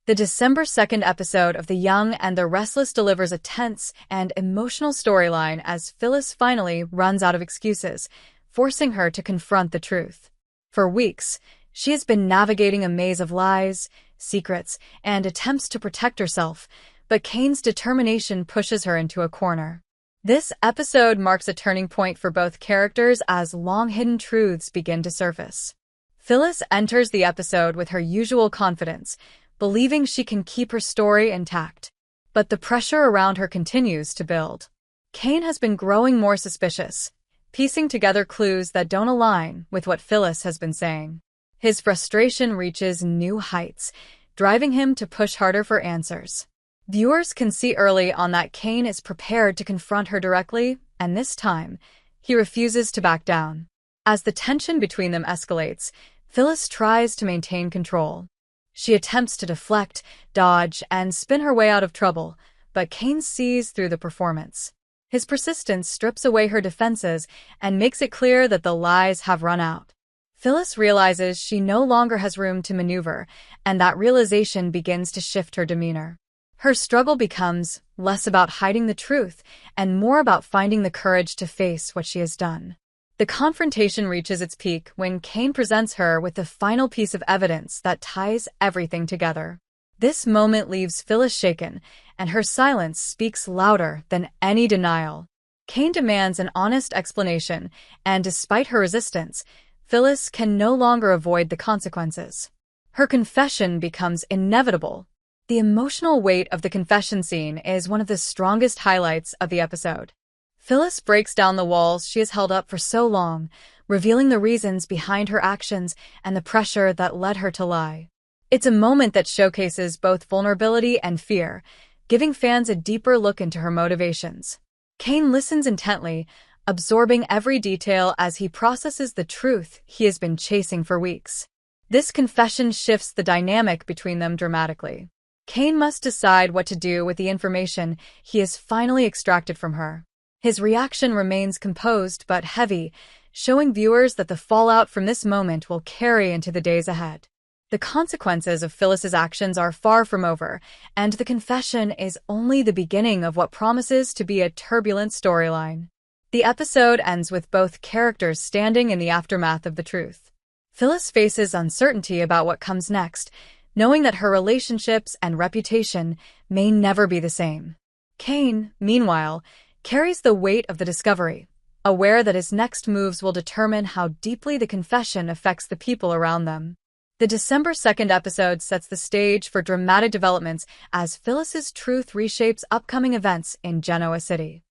The December 2nd episode of The Young and the Restless delivers a tense and emotional storyline as Phyllis finally runs out of excuses, forcing her to confront the truth. For weeks, she has been navigating a maze of lies, secrets, and attempts to protect herself, but Kane's determination pushes her into a corner. This episode marks a turning point for both characters as long-hidden truths begin to surface. Phyllis enters the episode with her usual confidence, believing she can keep her story intact. But the pressure around her continues to build. Kane has been growing more suspicious, piecing together clues that don't align with what Phyllis has been saying. His frustration reaches new heights, driving him to push harder for answers. Viewers can see early on that Kane is prepared to confront her directly, and this time, he refuses to back down. As the tension between them escalates, Phyllis tries to maintain control. She attempts to deflect, dodge, and spin her way out of trouble, but Kane sees through the performance. His persistence strips away her defenses and makes it clear that the lies have run out. Phyllis realizes she no longer has room to maneuver, and that realization begins to shift her demeanor. Her struggle becomes less about hiding the truth and more about finding the courage to face what she has done. The confrontation reaches its peak when Kane presents her with the final piece of evidence that ties everything together. This moment leaves Phyllis shaken, and her silence speaks louder than any denial. Kane demands an honest explanation, and despite her resistance, Phyllis can no longer avoid the consequences. Her confession becomes inevitable. The emotional weight of the confession scene is one of the strongest highlights of the episode. Phyllis breaks down the walls she has held up for so long, revealing the reasons behind her actions and the pressure that led her to lie. It's a moment that showcases both vulnerability and fear, giving fans a deeper look into her motivations. Kane listens intently, absorbing every detail as he processes the truth he has been chasing for weeks. This confession shifts the dynamic between them dramatically. Kane must decide what to do with the information he has finally extracted from her. His reaction remains composed but heavy, showing viewers that the fallout from this moment will carry into the days ahead. The consequences of Phyllis's actions are far from over, and the confession is only the beginning of what promises to be a turbulent storyline. The episode ends with both characters standing in the aftermath of the truth. Phyllis faces uncertainty about what comes next, knowing that her relationships and reputation may never be the same. Kane, meanwhile, carries the weight of the discovery, aware that his next moves will determine how deeply the confession affects the people around them. The December 2nd episode sets the stage for dramatic developments as Phyllis's truth reshapes upcoming events in Genoa City.